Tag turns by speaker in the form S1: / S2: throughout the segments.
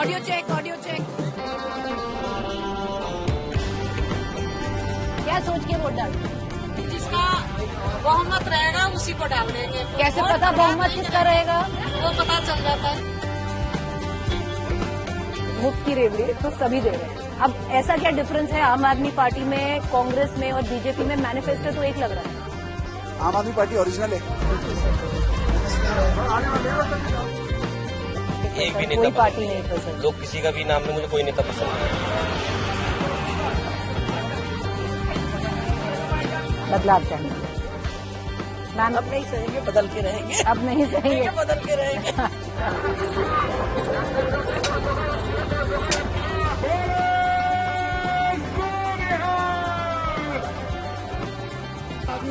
S1: Audio check, audio check. क्या सोच के वोट डाल?
S2: जिसका बहुमत रहेगा उसी को डाल देंगे।
S1: कैसे पता बहुमत किसका रहेगा?
S2: वो पता चल जाता है।
S1: मुफ्त की रेवड़ी तो सभी दे रहे हैं। अब ऐसा क्या डिफरेंस है आम आदमी पार्टी में, कांग्रेस में और बीजेपी में? मैनिफेस्टो तो एक लग रहा है।
S3: आम आदमी पार्टी ओरिजिनल है।
S4: एक भी नेता
S1: कोई पार्टी नहीं पसंद।
S4: लोग किसी का भी नाम में, मुझे कोई नेता पसंद नहीं।
S1: बदलाव चाहिए। मैम
S2: अब नहीं सहेंगे, बदल के रहेंगे।
S1: अब नहीं सहेंगे,
S2: बदल के रहेंगे।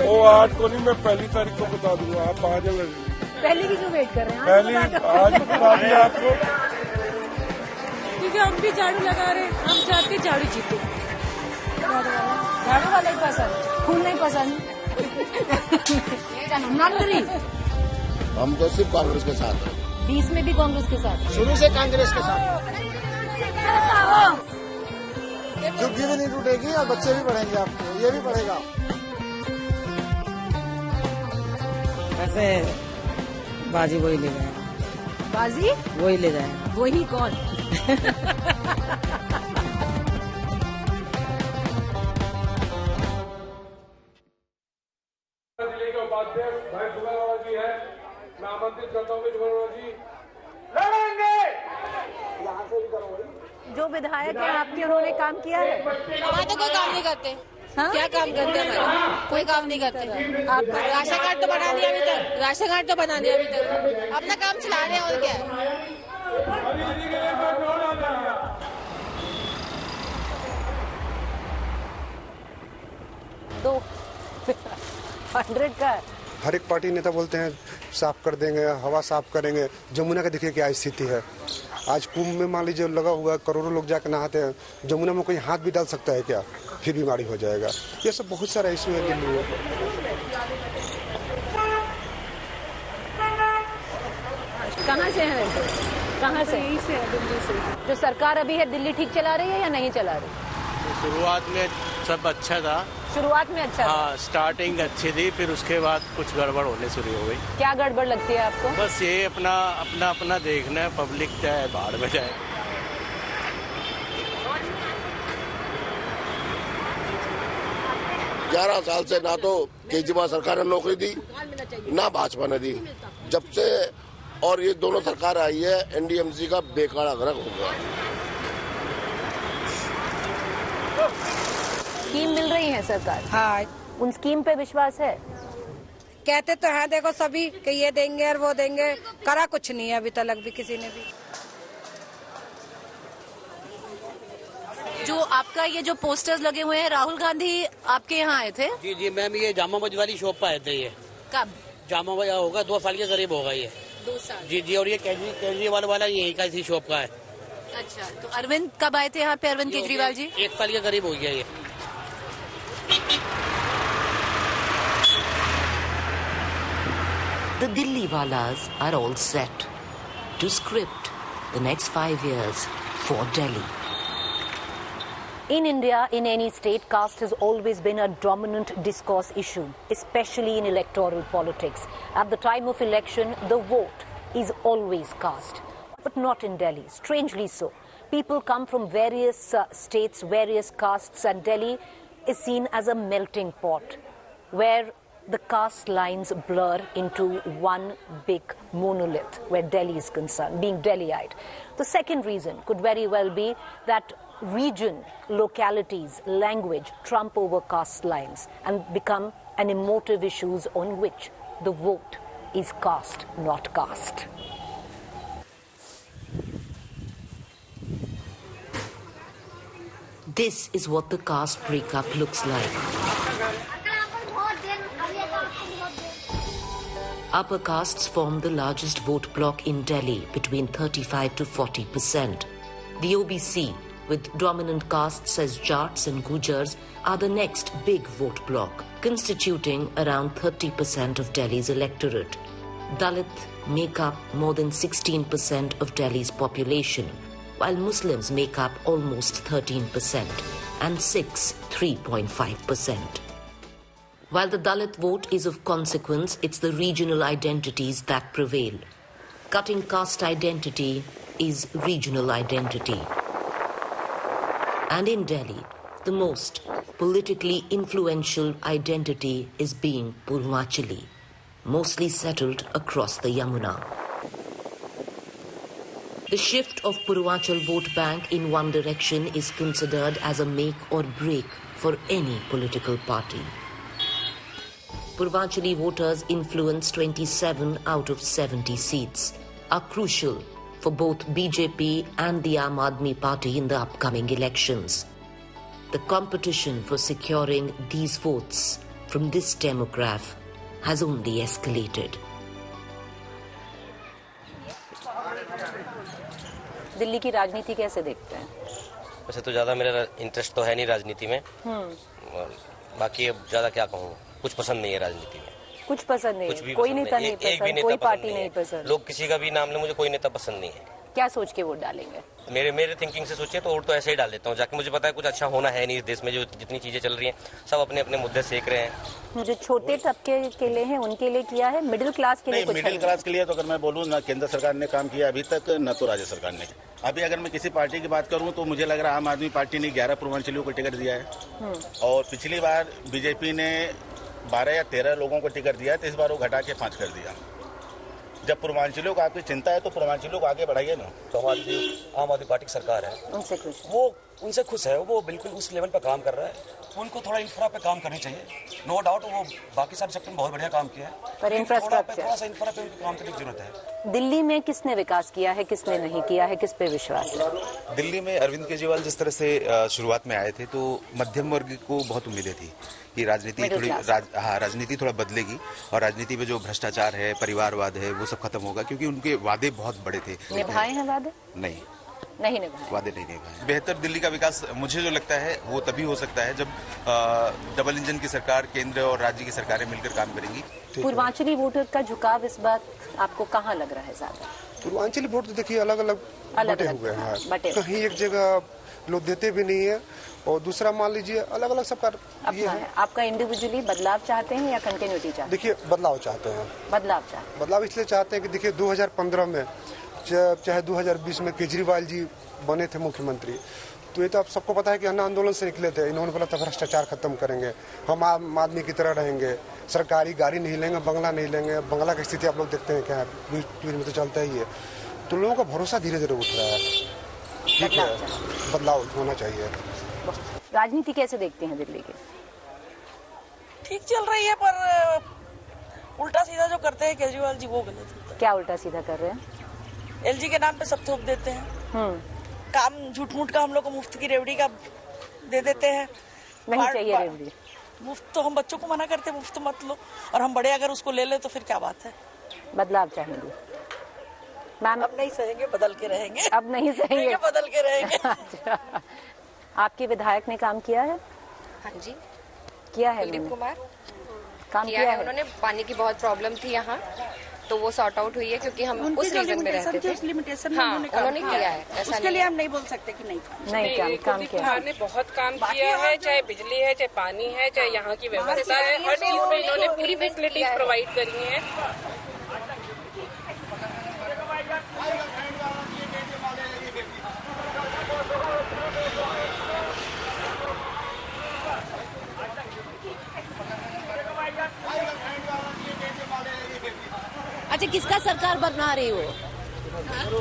S5: वो 8 को नहीं, मैं पहली तारीख को बता दूंगा। आप आ जाओ।
S1: पहले की क्यों वेट कर रहे हैं?
S5: पहली आज बता दिया आपको,
S2: क्योंकि हम भी झाड़ू लगा रहे हैं। हम चाहते झाड़ू जीते।
S1: झाड़ू वाला ही पसंद, फूल नहीं पसंद।
S6: हम तो सिर्फ कांग्रेस के साथ हैं।
S1: 20 में भी कांग्रेस के साथ।
S6: शुरू से कांग्रेस के साथ।
S3: झुग्गी भी नहीं टूटेगी और बच्चे भी पढ़ेंगे, आपको ये भी पढ़ेगा।
S2: वैसे बाजी वही ले जाए।
S1: बाजी
S2: वही ले जाए।
S1: वही कौन?
S5: जिले के उपाध्यक्ष भाई दुलाराम जी है, मैं आमंत्रित करता हूँ कि दुलाराम जी लड़ेंगे। यहाँ से भी करो।
S1: जो विधायक है आपके, उन्होंने काम किया है?
S7: हमारे तो कोई काम नहीं करते।
S1: हाँ?
S7: क्या काम करते हैं हमारे? कोई काम नहीं करते। आप राशन कार्ड तो बना दिया अभी तक, राशन कार्ड तो बना दिया अभी तक, अपना काम चला रहे हैं और क्या है।
S1: तो 100 का
S8: हर एक पार्टी नेता बोलते हैं साफ कर देंगे, हवा साफ करेंगे। जमुना का देखिए क्या स्थिति है। आज कुंभ में मान लीजिए लगा हुआ है, करोड़ों लोग जाकर नहाते हैं। जमुना में कोई हाथ भी डाल सकता है क्या? फिर बीमारी हो जाएगा। ये सब बहुत सारा इशू है दिल्ली में।
S1: कहाँ से है वैसे? कहाँ से?
S2: यहीं से, दिल्ली से।
S1: जो सरकार अभी है दिल्ली ठीक चला रही है या नहीं चला रही?
S9: शुरुआत में सब अच्छा था।
S1: शुरुआत में अच्छा था।
S9: हाँ, स्टार्टिंग अच्छी थी, फिर उसके बाद कुछ गड़बड़ होने शुरू हो गई।
S1: क्या गड़बड़ लगती है आपको?
S9: बस ये अपना देखना है, पब्लिक चाहे बाहर में जाए।
S6: ग्यारह साल से ना तो केजरीवाल सरकार ने नौकरी दी, ना भाजपा ने दी। जब से और ये दोनों सरकार आई है, एनडीएमसी का बेकारा गर्क हो गया।
S1: स्कीम मिल रही है सरकार?
S2: हाँ,
S1: उन स्कीम पे विश्वास है?
S2: कहते तो हैं देखो सभी कि ये देंगे और वो देंगे, करा कुछ नहीं है अभी तक भी किसी ने भी।
S7: जो आपका ये जो पोस्टर्स लगे हुए हैं, राहुल गांधी आपके यहाँ आए थे?
S9: जी जी मैम, ये जामा मस्जिद वाली शॉप पर आए थे। ये
S7: कब?
S9: जामा मस्जिद होगा 2 साल के करीब होगा ये।
S7: 2 साल?
S9: जी जी, और ये केजरीवाल वाला यहीं का इसी शॉप का है।
S7: अच्छा, तो अरविंद कब आए थे यहाँ पे? अरविंद केजरीवाल जी
S9: 1 साल के करीब हो गया ये।
S10: The Dilliwalas are all set to script the next 5 years for Delhi.
S1: In India, in any state, caste has always been a dominant discourse issue, especially in electoral politics. At the time of election, the vote is always cast. But not in Delhi, strangely so. People come from various states, various castes, and Delhi is seen as a melting pot where the caste lines blur into one big monolith where Delhi is concerned, being Delhiite. The second reason could very well be that region, localities, language trump over caste lines and become an emotive issues on which the vote is cast, not cast.
S10: This is what the caste breakup looks like. Upper castes form the largest vote bloc in Delhi, between 35 to 40%. The OBC, with dominant castes as Jats and Gujars, are the next big vote bloc, constituting around 30% of Delhi's electorate. Dalit make up more than 16% of Delhi's population, while Muslims make up almost 13% and Sikhs 3.5%. While the Dalit vote is of consequence, it's the regional identities that prevail. Cutting caste identity is regional identity. And in Delhi, the most politically influential identity is being Purvachali, mostly settled across the Yamuna. The shift of Purvachal vote bank in one direction is considered as a make or break for any political party. Purvachali voters influence 27 out of 70 seats, are crucial for both BJP and the Aam Aadmi Party in the upcoming elections. The competition for securing these votes from this demograph has only escalated.
S1: Delhi की राजनीति कैसे देखते हैं?
S4: वैसे तो ज्यादा मेरा interest तो है नहीं राजनीति में। बाकी अब ज्यादा क्या कहूँ, कुछ पसंद नहीं है राजनीति में।
S1: कुछ पसंद नहीं, कोई नेता नहीं पसंद, कोई पार्टी नहीं पसंद।
S4: लोग किसी का भी नाम ले, मुझे कोई नेता पसंद नहीं है।
S1: क्या सोच के वोट डालेंगे?
S4: मेरे थिंकिंग से सोचिए तो वोट तो ऐसे ही डाल देता हूँ, जाके मुझे पता है कुछ अच्छा होना है नहीं इस देश में। जो जितनी चीजें चल रही हैं सब अपने अपने मुद्दे सेक रहे हैं।
S1: जो छोटे तबके के लिए हैं उनके लिए किया है, मिडिल क्लास के लिए कुछ
S11: मिडिल क्लास के लिए तो अगर मैं बोलूँ ना केंद्र सरकार ने काम किया अभी तक, न तो राज्य सरकार ने। अभी अगर मैं किसी पार्टी की बात करूँ तो मुझे लग रहा है आम आदमी पार्टी ने 11 पूर्वांचलियों को टिकट दिया है और पिछली बार बीजेपी ने 12 या 13 लोगों को टिकट दिया, तो इस बार वो घटा के 5 कर दिया। जब पूर्वांचलियों को आपकी चिंता है तो पूर्वांचलियों को आगे बढ़ाइए ना।
S12: तो हमारी आम आदमी पार्टी की सरकार है,
S1: उनसे खुश,
S12: वो उनसे खुश है, वो बिल्कुल उस लेवल पर काम कर रहा है। उनको थोड़ा इंफ्रा पे काम करनी चाहिए, नो डाउट। वो बाकी सारे सेक्टर में बहुत बढ़िया काम किया है,
S1: पर इंफ्रास्ट्रक्चर
S12: थोड़ा सा इंफ्रा पे उनको काम करने की जरूरत है।
S1: दिल्ली में किसने विकास किया है, किसने नहीं किया है, किस पे विश्वास है?
S13: दिल्ली में अरविंद केजरीवाल जिस तरह से शुरुआत में आए थे तो मध्यम वर्ग को बहुत उम्मीदें थी कि राजनीति थोड़ी राजनीति थोड़ा बदलेगी और राजनीति में जो भ्रष्टाचार है, परिवारवाद है, वो सब खत्म होगा, क्योंकि उनके वादे बहुत बड़े थे।
S1: निभाए हैं वादे?
S13: नहीं
S1: निभाए,
S13: वादे नहीं निभाए। बेहतर दिल्ली का विकास मुझे जो लगता है वो तभी हो सकता है जब डबल इंजन की सरकार, केंद्र और राज्य की सरकारें मिलकर काम करेंगी।
S1: पूर्वांचली वोटर का झुकाव इस बात आपको कहाँ लग रहा है ज्यादा?
S8: पूर्वांचली वोट तो देखिए अलग अलग बटे हुए हैं, कहीं एक जगह लोग देते भी नहीं है और दूसरा मान लीजिए अलग अलग सबका ये है।
S1: आपका इंडिविजुअली बदलाव चाहते हैं या कंटिन्यूटी चाहते हैं?
S8: देखिए बदलाव चाहते हैं। बदलाव इसलिए चाहते हैं कि देखिए 2015 में चाहे 2020 में केजरीवाल जी बने थे मुख्यमंत्री, तो ये तो आप सबको पता है कि अन्न आंदोलन से निकले थे। इन्होंने बोला था भ्रष्टाचार खत्म करेंगे, हम आम आदमी की तरह रहेंगे, सरकारी गाड़ी नहीं लेंगे, बंगला नहीं लेंगे। बंगला की स्थिति आप लोग देखते हैं क्या है, न्यूज में तो चलता ही है। तो लोगों का भरोसा धीरे धीरे उठ रहा है। ठीक है, बदलाव होना चाहिए।
S1: राजनीति कैसे देखते हैं दिल्ली की?
S7: ठीक चल रही है, पर उल्टा सीधा जो करते हैं केजरीवाल जी वो गलत है।
S1: क्या उल्टा सीधा कर रहे हैं?
S7: एलजी के नाम पे सब थोप देते हैं, काम झूठ मूठ का हम लोग को मुफ्त की रेवड़ी का दे देते हैं।
S1: नहीं चाहिए रेवड़ी,
S7: मुफ्त तो हम बच्चों को मना करते हैं मुफ्त मत लो, और हम बड़े अगर उसको ले ले तो फिर क्या बात है।
S1: बदलाव चाहेंगे मैम?
S7: अब नहीं सहेंगे, बदल के रहेंगे।
S1: अब नहीं सहेंगे,
S7: बदल के रहेंगे।
S1: अच्छा, आपके विधायक ने काम किया है?
S14: हाँ जी,
S1: किया है।
S14: कुलदीप कुमार
S1: काम किया है।
S14: उन्होंने पानी की बहुत प्रॉब्लम थी यहाँ, तो वो सॉर्ट आउट हुई है क्योंकि हम उस रीजन में रहते थे। हाँ, उन्होंने किया है, ऐसा
S7: उसके लिए हम नहीं बोल सकते कि नहीं
S1: काम किया।
S15: ने बहुत काम किया है, चाहे बिजली है, चाहे पानी है, चाहे यहाँ की व्यवस्था है, हर चीज में इन्होंने पूरी फैसिलिटीज प्रोवाइड करी है।
S1: अच्छा, किसका सरकार बना रही हो?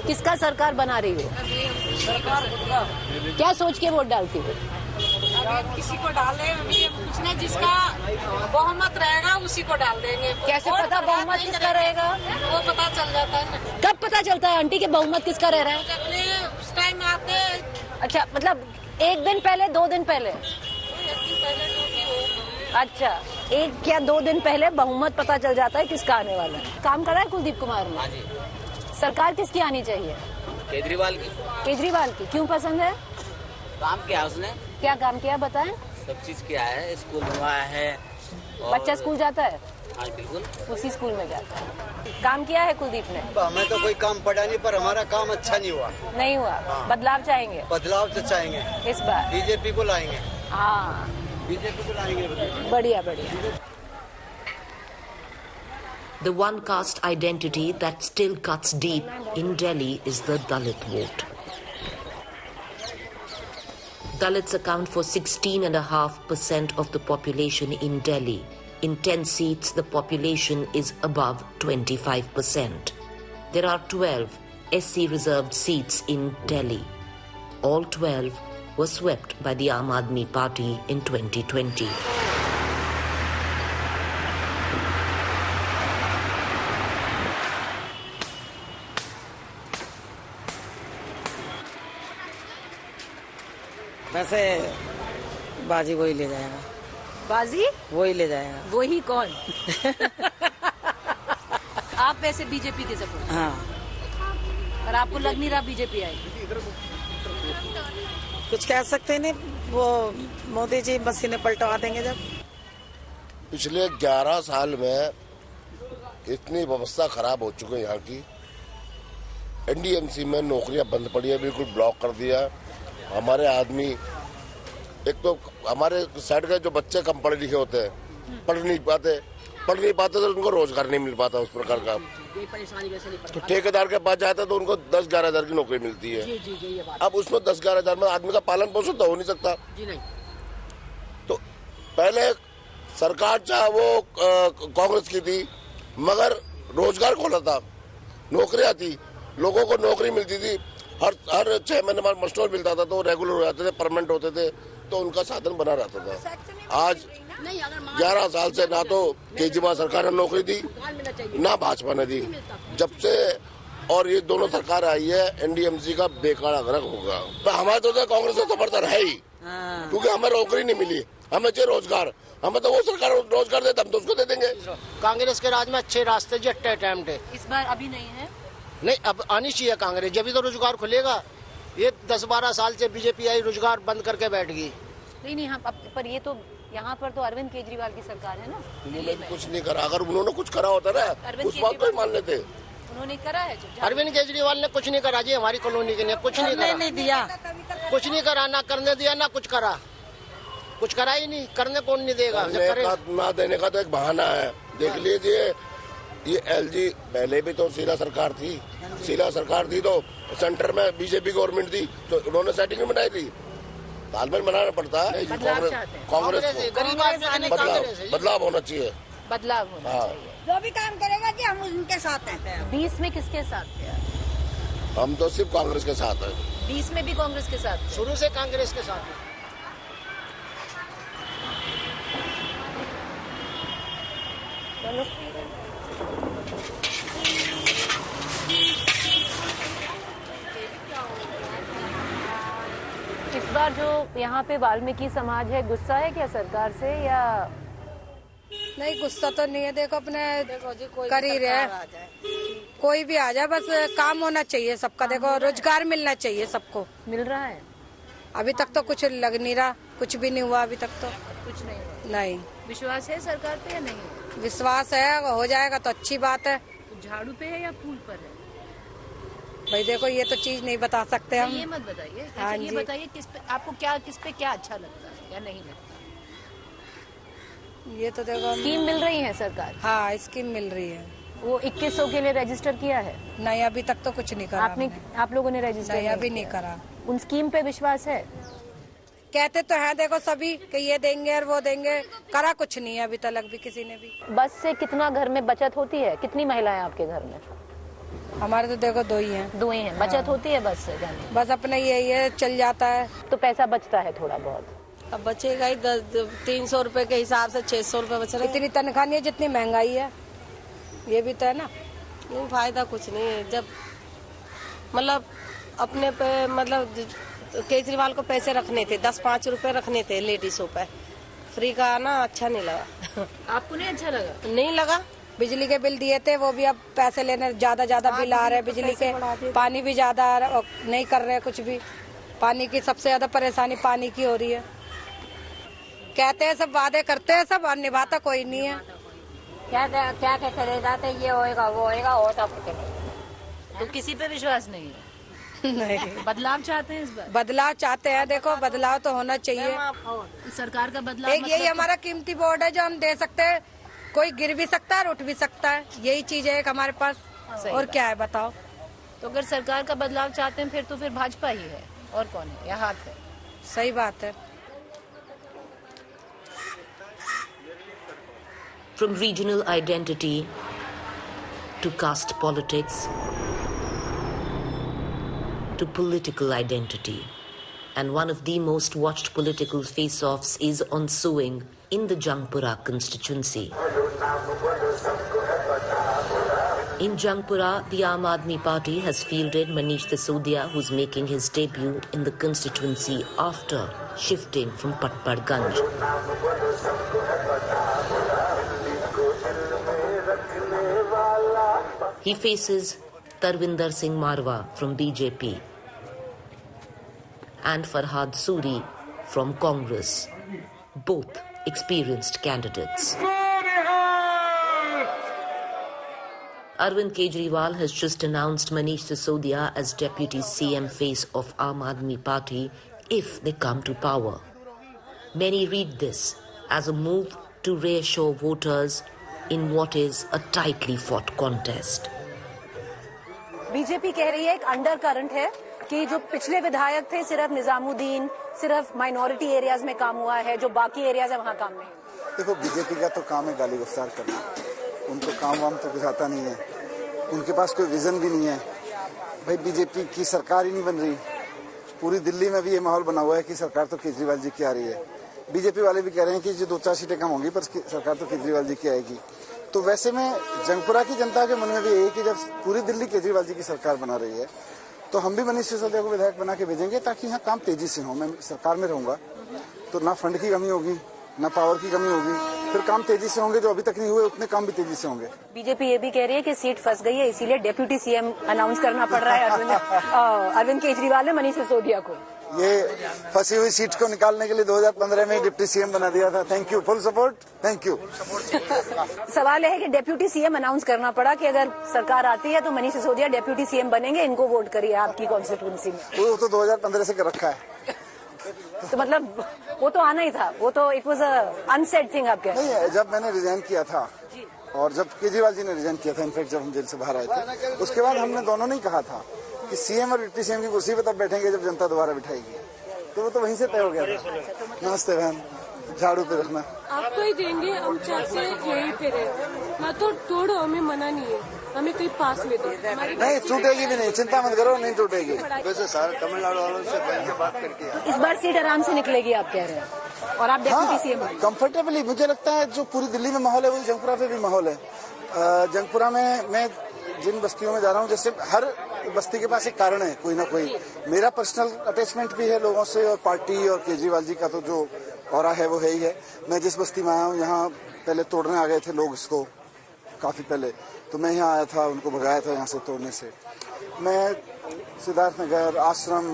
S1: किसका सरकार बना रही हो? क्या सोच के वोट डालती हो?
S15: अभी किसी को डाले, अभी कुछ नहीं, जिसका बहुमत रहेगा उसी को डाल देंगे।
S1: कैसे पता बहुमत किसका रहेगा?
S15: वो पता चल जाता है।
S1: कब पता चलता है आंटी के बहुमत किसका रह रहा है?
S15: अपने उस टाइम आते।
S1: अच्छा, मतलब 1 दिन पहले, 2 दिन पहले? अच्छा, 1 या 2 दिन पहले बहुमत पता चल जाता है किसका आने वाला है। काम करा है कुलदीप कुमार ने?
S4: हाँ जी।
S1: सरकार किसकी आनी चाहिए?
S4: केजरीवाल की।
S1: केजरीवाल की क्यों पसंद है?
S16: काम किया उसने।
S1: क्या काम किया बताएं?
S16: सब चीज किया है, स्कूल हुआ है।
S1: बच्चा स्कूल जाता है?
S16: हाँ बिल्कुल।
S1: उसी स्कूल में जाता है। काम किया है कुलदीप ने?
S17: हमें तो कोई काम पड़ा नहीं, पर हमारा काम अच्छा नहीं हुआ।
S1: नहीं हुआ?
S17: हाँ।
S1: बदलाव चाहेंगे?
S17: बदलाव तो चाहेंगे
S1: इस बार।
S17: बीजेपी को लाएंगे।
S1: हाँ
S17: बीजेपी को लाएंगे।
S1: बढ़िया बढ़िया।
S10: The one caste identity that still cuts deep in Delhi is the Dalit vote. Dalits account for 16.5% of the population in Delhi. In 10 seats, the population is above 25%. There are 12 SC reserved seats in Delhi. All 12 were swept by the Aam Aadmi Party in 2020.
S18: वैसे बाजी वही ले जाएगा।
S1: बाजी
S18: वही ले जाएगा।
S1: वही कौन? आप वैसे बीजेपी के सपोर्ट?
S18: हाँ।
S1: पर आपको लग नहीं रहा बीजेपी आएगी?
S18: कुछ कह सकते नहीं, वो मोदी जी मशीनें पलटवा देंगे जब।
S6: पिछले 11 साल में इतनी व्यवस्था खराब हो चुकी है यहाँ की। एनडीएमसी में नौकरियां बंद पड़ी है, बिल्कुल ब्लॉक कर दिया। हमारे आदमी, एक तो हमारे साइड के जो बच्चे कम पढ़े लिखे होते हैं, पढ़ नहीं पाते तो उनको रोजगार नहीं मिल पाता उस प्रकार का। तो ठेकेदार के पास जाते तो उनको 10-11 हजार की नौकरी मिलती है। अब उसमें 10-11 हजार में आदमी का पालन पोषण तो हो नहीं सकता। तो पहले सरकार चाहे वो कांग्रेस की थी, मगर रोजगार खोला था, नौकरियां थी, लोगों को नौकरी मिलती थी। हर 6 महीने बाद मस्टोर मिलता था, तो रेगुलर हो जाते थे, परमानेंट होते थे, तो उनका साधन बना रहता था। आज 11 साल से ना तो केजरीवाल सरकार ने नौकरी दी, ना भाजपा ने दी। जब से और ये दोनों सरकार आई है, एनडीएमसी का बेकारा गर्क होगा। तो हमारे तो कांग्रेस का समर्थन है ही, क्योंकि हमें नौकरी नहीं मिली, हमें चाहिए रोजगार। हमें तो वो सरकार रोजगार देता, हम तो उसको दे देंगे।
S19: कांग्रेस के राज में अच्छे रास्ते जट्टे अटेम्प्ट है।
S1: इस बार अभी नहीं है?
S19: नहीं, अब आनी चाहिए कांग्रेस, जब भी तो रोजगार खुलेगा। ये 10-12 साल से बीजेपी आई, रोजगार बंद करके बैठ गई।
S1: नहीं हम पर ये तो यहाँ पर तो अरविंद केजरीवाल की सरकार है ना।
S6: उन्होंने कुछ नहीं करा। अगर उन्होंने कुछ करा होता ना, उस बात को ही मान लेते।
S1: उन्होंने करा है?
S19: अरविंद केजरीवाल ने कुछ नहीं करा जी, हमारी कॉलोनी के लिए कुछ नहीं करा।
S18: नहीं दिया,
S19: कुछ नहीं करा, ना करने दिया, ना कुछ करा। कुछ करा ही नहीं, करने कौन नहीं देगा?
S6: ना देने का तो एक बहाना है। देख लीजिए, ये एलजी पहले भी तो शीला सरकार थी, तो सेंटर में बीजेपी गवर्नमेंट थी, तो उन्होंने सेटिंग बनाई थी। तालमेल बनाना पड़ता है। कांग्रेस को बदलाव होना चाहिए।
S1: बदलाव होना चाहिए।
S2: जो भी काम करेगा कि हम उनके साथ हैं।
S1: 20 में किसके साथ थे?
S6: हम तो सिर्फ कांग्रेस के साथ हैं।
S1: 20 में भी कांग्रेस के साथ?
S19: शुरू से कांग्रेस के साथ।
S1: चलो इस बार जो यहाँ पे वाल्मीकि समाज है, गुस्सा है क्या सरकार से? या
S2: नहीं, गुस्सा तो नहीं है। देखो अपने कर ही रहे, कोई भी आ जाए, बस काम होना चाहिए सबका। देखो रोजगार मिलना चाहिए सबको।
S1: मिल रहा है?
S2: अभी तक तो कुछ लग नहीं रहा, कुछ भी नहीं हुआ अभी तक तो।
S1: कुछ नहीं हुआ?
S2: नहीं।
S1: विश्वास है सरकार पे या नहीं?
S2: विश्वास है, हो जाएगा तो अच्छी बात है।
S1: झाड़ू पे है या फूल पर है?
S2: भाई देखो, ये तो चीज नहीं बता सकते हम।
S1: ये मत बताइए।
S2: हाँ
S1: ये बताइए किस पे आपको किस पे क्या अच्छा लगता है या नहीं लगता?
S2: ये तो देखो,
S1: स्कीम मिल रही है सरकार?
S2: हाँ, स्कीम मिल रही है।
S1: वो 2100 के लिए रजिस्टर किया है?
S2: नहीं, अभी तक तो कुछ नहीं करा।
S1: आप लोगों ने रजिस्टर?
S2: नहीं, अभी नहीं करा।
S1: उन स्कीम पे विश्वास है?
S2: कहते तो हैं देखो सभी कि ये देंगे और वो देंगे, करा कुछ नहीं है अभी तक भी किसी ने भी।
S1: बस से कितना घर में बचत होती है? कितनी महिलाएं आपके घर में?
S2: हमारे तो देखो 2 ही हैं।
S1: 2 ही हैं। बचत होती है बस से जाने?
S2: बस अपने ये चल जाता है,
S1: तो पैसा बचता है थोड़ा बहुत।
S18: अब बचेगा ही 300 रुपए के हिसाब से 600 रुपए बच रहे।
S2: इतनी तनख्वाह नहीं है जितनी महंगाई है, ये भी तो है ना।
S18: नहीं, फायदा कुछ नहीं है। जब मतलब अपने पे, मतलब केजरीवाल को पैसे रखने थे, 10-5 रुपए रखने थे लेडीजों पे, फ्री का आना अच्छा नहीं लगा।
S1: आपको नहीं अच्छा लगा?
S18: नहीं लगा।
S2: बिजली के बिल दिए थे, वो भी अब पैसे लेने ज्यादा बिल आ रहे हैं बिजली के। पानी भी ज्यादा आ रहा, नहीं कर रहे कुछ भी। पानी की सबसे ज्यादा परेशानी पानी की हो रही है। कहते हैं सब, वादे करते हैं सब, और निभाता कोई नहीं है।
S7: क्या कहते रह जाते ये होएगा वो होएगा होता कुछ नहीं।
S1: तो किसी पे विश्वास नहीं है?
S2: नहीं।
S1: बदलाव चाहते हैं इस बार?
S2: बदलाव चाहते हैं, देखो बदलाव तो होना चाहिए।
S1: सरकार का बदलाव
S2: एक यही हमारा कीमती वोट है जो हम दे सकते हैं। कोई गिर भी सकता है और उठ भी सकता है, यही चीज है एक हमारे पास। और क्या है बताओ?
S1: तो अगर सरकार का बदलाव चाहते हैं फिर तो फिर भाजपा ही है, और कौन है? या हाथ है?
S2: सही बात है।
S10: From regional identity to caste politics to political identity. And one of the most watched political face-offs is ensuing in the Jangpura constituency. In Jangpura, the Aam Aadmi Party has fielded Manish Sisodia, who's making his debut in the constituency after shifting from Patparganj. He faces Tarvinder Singh Marwa from BJP and Farhad Suri from Congress, both experienced candidates. Arvind Kejriwal has just announced Manish Sisodia as Deputy CM face of Aam Aadmi Party if they come to power. Many read this as a move to reassure voters in what is a tightly fought contest.
S1: BJP कह रही है एक under current है कि जो पिछले विधायक थे सिर्फ निजामुद्दीन, सिर्फ माइनॉरिटी एरियाज में काम हुआ है, जो बाकी एरियाज है वहाँ काम नहीं।
S3: देखो बीजेपी का तो काम है गाली गुफ्तार करना, उनको काम वाम तो कुछ आता नहीं है, उनके पास कोई विजन भी नहीं है। भाई बीजेपी की सरकार ही नहीं बन रही, पूरी दिल्ली में भी ये माहौल बना हुआ है कि सरकार तो केजरीवाल जी की आ रही है। बीजेपी वाले भी कह रहे हैं कि जो 2-4 सीटें कम होंगी पर सरकार तो केजरीवाल जी की आएगी। तो वैसे में जंगपुरा की जनता के मन में भी यही कि जब पूरी दिल्ली केजरीवाल जी की सरकार बना रही है तो हम भी मनीष सिसोदिया को विधायक बना के भेजेंगे ताकि यहाँ काम तेजी से हो। मैं सरकार में रहूंगा तो ना फंड की कमी होगी ना पावर की कमी होगी, फिर काम तेजी से होंगे। जो अभी तक नहीं हुए उतने काम भी तेजी से होंगे।
S1: बीजेपी ये भी कह रही है कि सीट फंस गई है इसीलिए डेप्यूटी सीएम अनाउंस करना पड़ रहा है अरविंद केजरीवाल ने मनीष सिसोदिया को।
S3: ये फंसी हुई सीट को निकालने के लिए 2015 में डिप्टी सीएम बना दिया था। Thank you, full support, thank you.
S1: सवाल है कि डेप्यूटी सीएम अनाउंस करना पड़ा कि अगर सरकार आती है तो मनीष सिसोदिया डेप्यूटी सीएम बनेंगे, इनको वोट करिए आपकी कॉन्स्टिट्यूंसी में।
S3: वो तो 2015 से कर रखा है।
S1: तो मतलब वो तो आना ही था, वो तो it was a unsaid thing. आप कह
S3: नहीं है, जब मैंने रिजाइन किया था और जब केजरीवाल जी ने रिजाइन किया था, इनफैक्ट जब हम जेल से बाहर आए थे उसके बाद हमने दोनों ने कहा था कि सीएम और डिप्टी सीएम की कुर्सी पे तब बैठेंगे जब जनता दोबारा बिठाएगी। तो वो तो वहीं से तय हो गया था। नमस्ते बहन, झाड़ू पे रखना।
S20: आपको ही देंगे, हम चाहते यहीं पे रहे, ना तो तोड़ो, हमें मना नहीं है, हमें कहीं पास में दो।
S3: नहीं टूटेगी भी नहीं, चिंता मत करो, नहीं टूटेगी।
S17: वैसे सारे तमिलनाडु वालों से बैंक से बात करके
S1: इस बार सीट आराम से निकलेगी आप कह रहे हैं, और आप डेप्यूटी सीएम
S3: कंफर्टेबली। मुझे लगता है जो पूरी दिल्ली में माहौल है वही जंगपुरा पे भी माहौल है। जंगपुरा में मैं जिन बस्तियों में जा रहा हूँ, जैसे हर बस्ती के पास एक कारण है कोई ना कोई। मेरा पर्सनल अटैचमेंट भी है लोगों से, और पार्टी और केजरीवाल जी का तो जो ऑरा है वो है ही है। मैं जिस बस्ती में आया हूँ यहाँ पहले तोड़ने आ गए थे लोग इसको काफी पहले, तो मैं यहाँ आया था, उनको भगाया था यहाँ से तोड़ने से। मैं सिद्धार्थ नगर, आश्रम,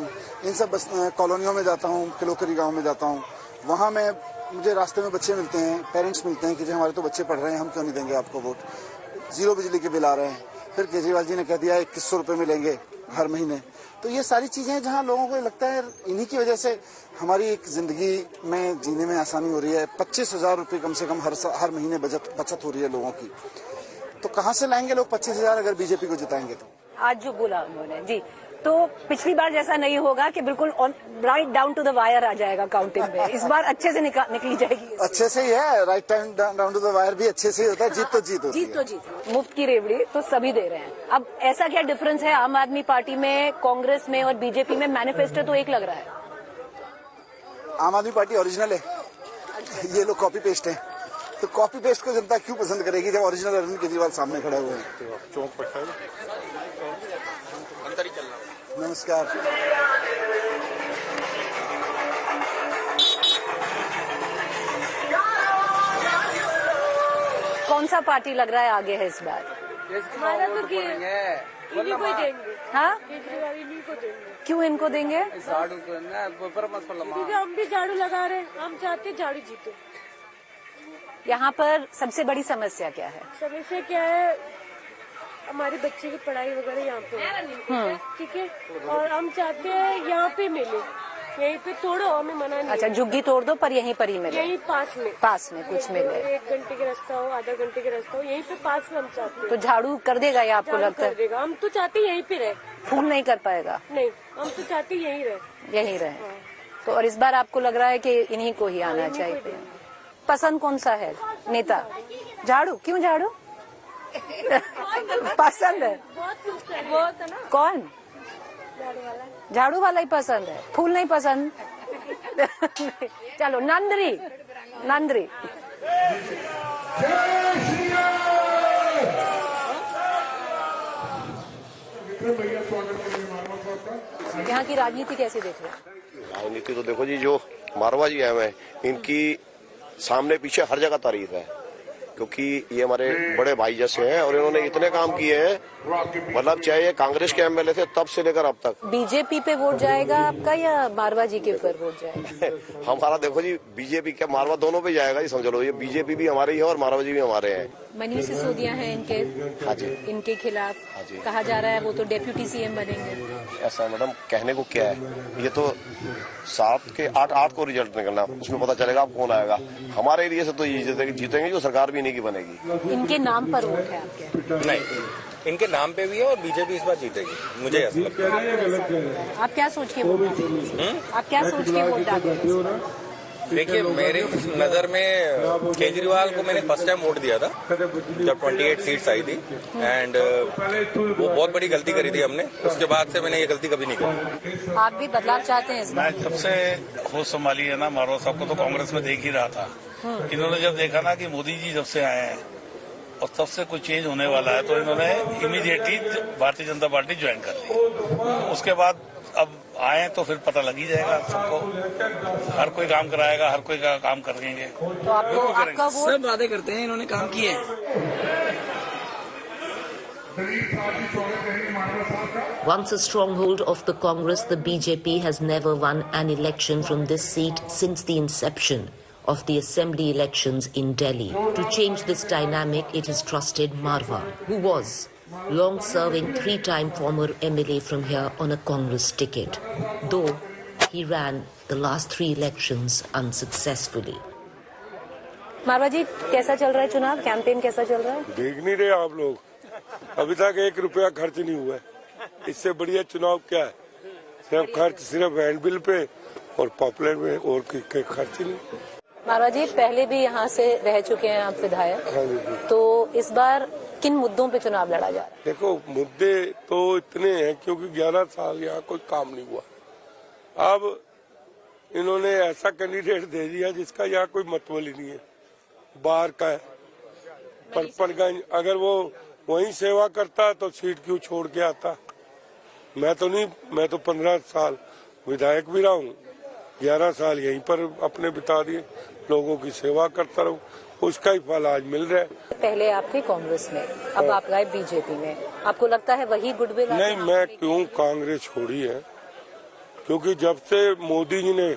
S3: इन सब कॉलोनियों में जाता हूँ, किलोकरी गाँव में जाता हूँ। वहाँ मैं मुझे रास्ते में बच्चे मिलते हैं, पेरेंट्स मिलते हैं कि जो हमारे तो बच्चे पढ़ रहे हैं, हम क्यों नहीं देंगे आपको वोट। 0 बिजली के बिल आ रहे हैं, फिर केजरीवाल जी ने कह दिया 2100 रुपये मिलेंगे हर महीने। तो ये सारी चीजें हैं जहाँ लोगों को लगता है इन्हीं की वजह से हमारी एक जिंदगी में जीने में आसानी हो रही है। 25,000 रुपये कम से कम हर महीने बचत हो रही है लोगों की। तो कहाँ से लाएंगे लोग 25,000 अगर बीजेपी को जिताएंगे तो?
S1: आज जो बोला उन्होंने जी, तो पिछली बार जैसा नहीं होगा कि बिल्कुल right down to the wire आ जाएगा काउंटिंग में। इस बार अच्छे से निकली जाएगी।
S3: अच्छे से ही है, right time down to the wire भी अच्छे से ही होता है। जीत तो जीत होती है।
S1: जीत तो जीत। मुफ्त की रेवड़ी तो सभी दे रहे हैं। अब ऐसा क्या डिफरेंस है आम आदमी पार्टी में, कांग्रेस में और बीजेपी में? मैनिफेस्टो तो एक लग रहा है।
S3: आम आदमी पार्टी ओरिजिनल है, ये लोग कॉपी पेस्ट है। तो कॉपी पेस्ट को जनता क्यों पसंद करेगी जब ओरिजिनल अरविंद केजरीवाल सामने खड़े हुए हैं? चौक पर नमस्कार।
S1: कौन सा पार्टी लग रहा है आगे है इस बार?
S20: हमारा तो इन्हीं को देंगे।
S1: हाँ,
S20: केजरीवाल इन्हीं को देंगे।
S1: क्यों इनको देंगे?
S20: क्योंकि हम भी झाड़ू लगा रहे हैं, हम चाहते झाड़ू जीते।
S1: यहाँ पर सबसे बड़ी समस्या क्या है?
S20: समस्या क्या है, हमारे बच्चे की पढ़ाई वगैरह यहाँ पे है, ठीक है, और हम चाहते हैं यहाँ पे मिले, यहीं पे तोड़ो, हमें मना नहीं।
S1: अच्छा, झुग्गी तोड़ दो पर यहीं पर ही मिले,
S20: यहीं पास में
S1: कुछ मिले।
S20: 1 घंटे का रास्ता हो, आधा घंटे का रास्ता हो, यहीं पे पास में हम चाहते हैं।
S1: तो झाड़ू कर देगा या आपको लगता है?
S20: कर देगा, हम तो चाहते यहीं पे रहे।
S1: फूल नहीं कर पाएगा?
S20: नहीं, हम तो चाहते यहीं रहे। तो और इस बार आपको लग रहा है कि इन्हीं को ही आना चाहिए? पसंद कौन सा है नेता? झाड़ू? क्यों झाड़ू पसंद है? बहुत है ना।
S1: कौन? झाड़ू वाला ही पसंद है, फूल नहीं पसंद? चलो नंदरी। यहाँ की राजनीति कैसे देख रहे हैं?
S6: राजनीति तो देखो जी, जो मारवा जी है, इनकी सामने पीछे हर जगह तारीफ है, क्योंकि ये हमारे बड़े भाई जैसे हैं और इन्होंने इतने काम किए हैं, मतलब चाहे ये कांग्रेस के एमएलए थे तब से लेकर अब तक।
S1: बीजेपी पे वोट जाएगा आपका या मारवा जी के ऊपर वोट जाएगा?
S6: हमारा देखो जी, बीजेपी क्या मारवा दोनों पे जाएगा जी, समझ लो। ये बीजेपी भी हमारी है और मारवा जी भी हमारे हैं।
S1: मनीष सिसोदिया हैं इनके,
S6: हाँ जी,
S1: इनके खिलाफ कहा जा रहा है वो तो डेप्यूटी सीएम बनेंगे।
S6: ऐसा मैडम कहने को क्या है, ये तो 7 के 8 को रिजल्ट निकलना, उसमें पता चलेगा आप कौन आएगा। हमारे एरिया से तो ये जीतेंगे जो सरकार भी नहीं की बनेगी।
S1: इनके नाम पर वोट है आपके?
S21: नहीं, इनके नाम पे भी है और बीजेपी इस बार जीतेगी, मुझे ऐसा लगता है।
S1: आप क्या सोच के वोट डालेंगे? आप क्या सोच के वोट डालेंगे?
S21: देखिए, मेरे नजर में केजरीवाल को मैंने फर्स्ट टाइम वोट दिया था जब 28 सीट्स आई थी, एंड वो बहुत बड़ी गलती करी थी हमने। उसके बाद से मैंने ये गलती कभी नहीं करी।
S1: आप भी बदलाव चाहते हैं?
S22: मैं जब से होश संभाली है ना, मारवा साहब को तो कांग्रेस में देख ही रहा था। इन्होंने जब देखा ना कि मोदी जी जब से आए हैं और तब से कुछ चेंज होने वाला है, तो इन्होंने immediately Bharatiya Janata party join कर ली। उसके बाद अब आए तो फिर पता लग ही जाएगा सबको, हर कोई काम कराएगा, हर कोई का काम करेंगे।
S1: तो आपका
S23: सब वादे करते हैं, इन्होंने काम किए हैं।
S10: Once a stronghold of the Congress, the BJP has never won an election from this seat since the inception of the assembly elections in Delhi. To change this dynamic, it has trusted Marwa, who was long-serving 3-time former MLA from here on a Congress ticket, though he ran the last 3 elections unsuccessfully.
S1: मारवा जी, कैसा चल रहा है चुनाव? Campaign कैसा चल रहा है?
S24: देख नहीं रहे आप लोग, अभी तक 1 रुपया खर्च नहीं हुआ है। इससे बढ़िया चुनाव क्या है? सिर्फ खर्च सिर्फ हैंड बिल पे और पॉपुलर में, और खर्च नहीं।
S1: मारवा जी, पहले भी यहाँ से रह चुके हैं आप विधायक, तो इस बार किन मुद्दों पे चुनाव लड़ा जा रहा है?
S24: देखो, मुद्दे तो इतने हैं क्योंकि 11 साल यहाँ कोई काम नहीं हुआ। अब इन्होंने ऐसा कैंडिडेट दे दिया जिसका यहाँ कोई मतलब ही नहीं है, बाहर का है, परपरगंज। अगर वो वहीं सेवा करता तो सीट क्यों छोड़ के आता? मैं तो 15 साल विधायक भी रहा हूँ, 11 साल यहीं पर अपने बिता दिए, लोगों की सेवा करता रहूं, उसका ही फल आज मिल रहा है।
S1: पहले आप थे कांग्रेस में, अब आप गए बीजेपी में, आपको लगता है वही गुडविल?
S24: नहीं, मैं क्यों कांग्रेस छोड़ी है, क्योंकि जब से मोदी जी ने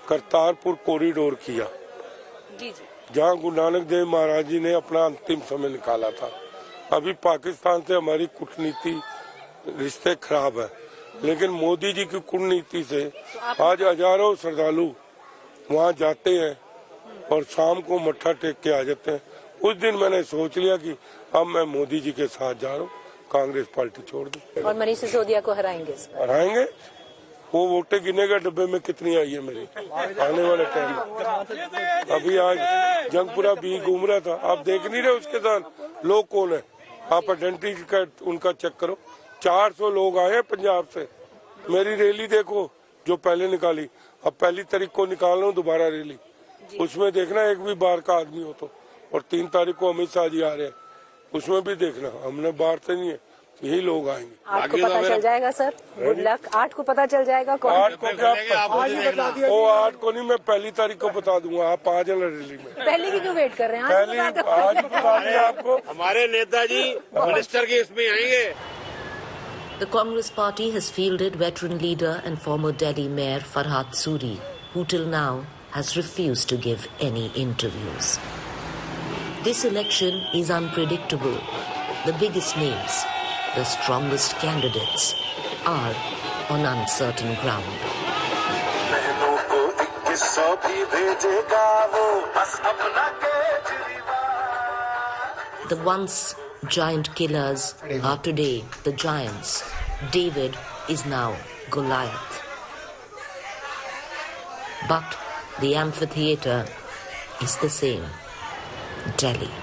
S24: करतारपुर कॉरिडोर किया, जहां गुरु नानक देव महाराज जी ने अपना अंतिम समय निकाला था, अभी पाकिस्तान से हमारी कूटनीति रिश्ते खराब है, लेकिन मोदी जी की कूटनीति से आज हजारों श्रद्धालु वहाँ जाते हैं और शाम को मत्था टेक के आ जाते हैं। उस दिन मैंने सोच लिया कि अब मैं मोदी जी के साथ जा रहा हूँ, कांग्रेस पार्टी छोड़ दूं।
S1: और मनीष सिसोदिया को हराएंगे?
S24: हराएंगे। वो वोटें गिनेगा डिब्बे में कितनी आई है मेरी आने वाले टाइम। अभी आज जंगपुरा भी घूम रहा था, आप देख नहीं रहे उसके साथ लोग कौन है? आप आइडेंटिटी कार्ड उनका चेक करो। 400 लोग आए हैं पंजाब से। मेरी रैली देखो जो पहले निकाली, अब 1 तारीख को निकाल रहा हूँ दोबारा रैली, उसमें देखना एक भी बाहर का आदमी हो तो। और 3 तारीख को अमित शाह जी आ रहे हैं, उसमें भी देखना हमने बाहर से नहीं है, यही लोग आएंगे।
S1: 8 को पता चल जाएगा सर, गुड लक। 8 को पता चल जाएगा कौन?
S24: 8 को क्या? वो 8 को नहीं, मैं 1 तारीख को बता दूंगा। आप आ जाना रैली में।
S1: पहले की क्यों वेट कर रहे हैं?
S24: पहले आज बता दिया आपको।
S22: हमारे नेताजी मिनिस्टर के इसमें आएंगे।
S10: The Congress party has fielded veteran leader and former Delhi Mayor Farhad Suri, who till now has refused to give any interviews. This election is unpredictable. The biggest names, the strongest candidates, are on uncertain ground. The once giant killers are today the giants. David is now Goliath. But the amphitheater is the same. Delhi.